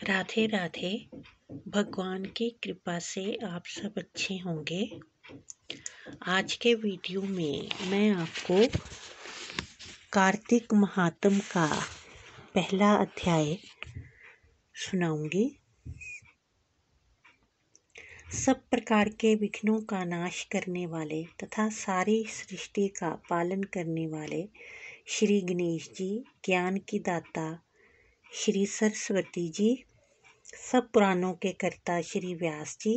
राधे राधे। भगवान की कृपा से आप सब अच्छे होंगे। आज के वीडियो में मैं आपको कार्तिक महात्म का पहला अध्याय सुनाऊंगी। सब प्रकार के विघ्नों का नाश करने वाले तथा सारी सृष्टि का पालन करने वाले श्री गणेश जी, ज्ञान की दाता श्री सरस्वती जी, सब पुराणों के कर्ता श्री व्यास जी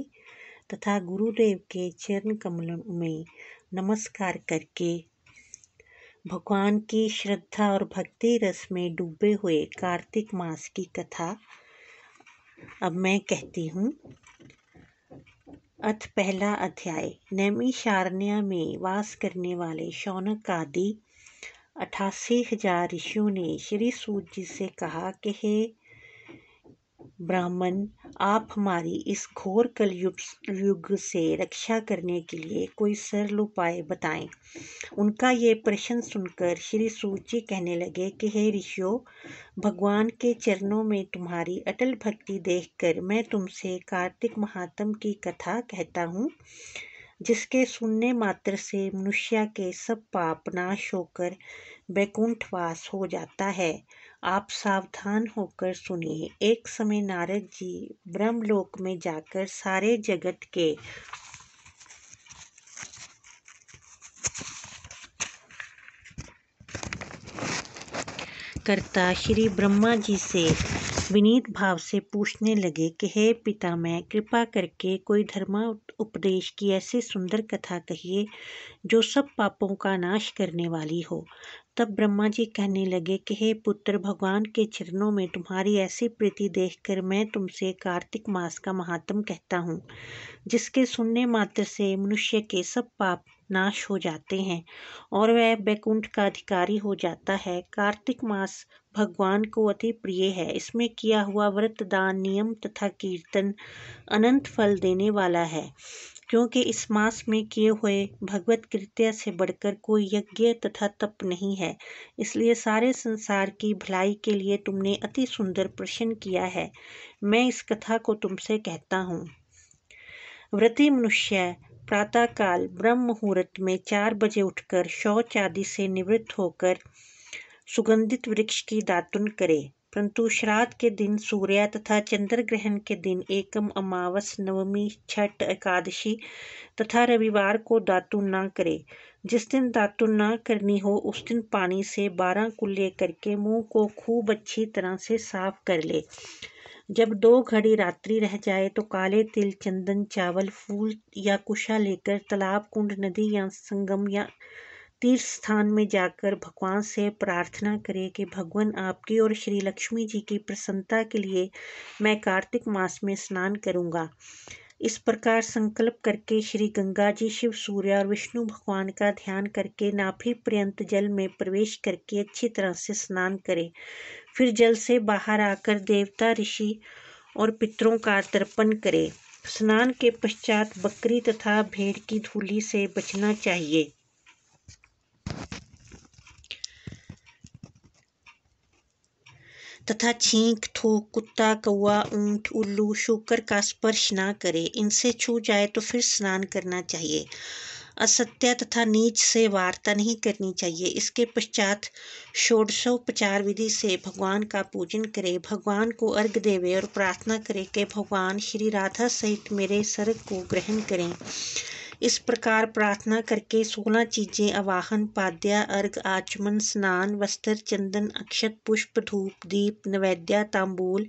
तथा गुरुदेव के चरण कमलों में नमस्कार करके भगवान की श्रद्धा और भक्ति रस में डूबे हुए कार्तिक मास की कथा अब मैं कहती हूँ। अथ पहला अध्याय। नैमिषारण्य में वास करने वाले शौनक आदि 88,000 ऋषियों ने श्री सूत जी से कहा कि हे ब्राह्मण, आप हमारी इस घोर कलयुग से रक्षा करने के लिए कोई सरल उपाय बताएं। उनका ये प्रश्न सुनकर श्री सूत जी कहने लगे कि हे ऋषियों, भगवान के चरणों में तुम्हारी अटल भक्ति देखकर मैं तुमसे कार्तिक महात्म की कथा कहता हूँ, जिसके सुनने मात्र से मनुष्य के सब पाप नाश होकर वैकुंठवास हो जाता है। आप सावधान होकर सुनिए। एक समय नारद जी ब्रह्मलोक में जाकर सारे जगत के कर्ता श्री ब्रह्मा जी से विनीत भाव से पूछने लगे कि हे पितामह, कृपा करके कोई धर्म उपदेश की ऐसी सुंदर कथा कहिए जो सब पापों का नाश करने वाली हो। तब ब्रह्मा जी कहने लगे कि हे पुत्र, भगवान के चरणों में तुम्हारी ऐसी प्रीति देखकर मैं तुमसे कार्तिक मास का महात्म कहता हूँ, जिसके सुनने मात्र से मनुष्य के सब पाप नाश हो जाते हैं और वह बैकुंठ का अधिकारी हो जाता है। कार्तिक मास भगवान को अति प्रिय है। इसमें किया हुआ व्रत, दान, नियम तथा कीर्तन अनंत फल देने वाला है, क्योंकि इस मास में किए हुए भगवत कृत्य से बढ़कर कोई यज्ञ तथा तप नहीं है। इसलिए सारे संसार की भलाई के लिए तुमने अति सुंदर प्रश्न किया है। मैं इस कथा को तुमसे कहता हूँ। व्रती मनुष्य प्रातःकाल ब्रह्म मुहूर्त में 4 बजे उठकर शौच आदि से निवृत्त होकर सुगंधित वृक्ष की दातुन करे, परंतु श्राद्ध के दिन, सूर्य तथा चंद्र ग्रहण के दिन, एकम, अमावस, नवमी, छठ, एकादशी तथा रविवार को दातुन न करे। जिस दिन दातुन न करनी हो उस दिन पानी से 12 कुल्ले करके मुंह को खूब अच्छी तरह से साफ कर ले। जब 2 घड़ी रात्रि रह जाए तो काले तिल, चंदन, चावल, फूल या कुशा लेकर तालाब, कुंड, नदी या संगम या तीर्थ स्थान में जाकर भगवान से प्रार्थना करे कि भगवान, आपकी और श्री लक्ष्मी जी की प्रसन्नता के लिए मैं कार्तिक मास में स्नान करूंगा। इस प्रकार संकल्प करके श्री गंगा जी, शिव, सूर्य और विष्णु भगवान का ध्यान करके नाभि पर्यंत जल में प्रवेश करके अच्छी तरह से स्नान करे। फिर जल से बाहर आकर देवता, ऋषि और पितरों का तर्पण करे। स्नान के पश्चात बकरी तथा भेड़ की धूली से बचना चाहिए तथा छींक, थूक, कुत्ता, कौवा, ऊंट, उल्लू, शूकर का स्पर्श न करे। इनसे छू जाए तो फिर स्नान करना चाहिए। असत्य तथा नीच से वार्ता नहीं करनी चाहिए। इसके पश्चात षोडशोपचार विधि से भगवान का पूजन करे, भगवान को अर्घ देवे और प्रार्थना करे कि भगवान श्री राधा सहित मेरे सर्ग को ग्रहण करें। इस प्रकार प्रार्थना करके 16 चीजें आवाहन, पाद्या, अर्घ, आचमन, स्नान, वस्त्र, चंदन, अक्षत, पुष्प, धूप, दीप, नैवेद्य, तांबूल,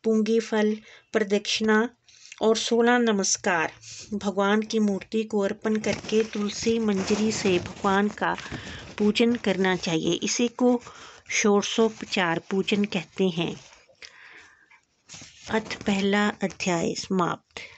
पूंगी फल, प्रदक्षिणा और 16 नमस्कार भगवान की मूर्ति को अर्पण करके तुलसी मंजरी से भगवान का पूजन करना चाहिए। इसी को षोडशोपचार पूजन कहते हैं। अथ पहला अध्याय समाप्त।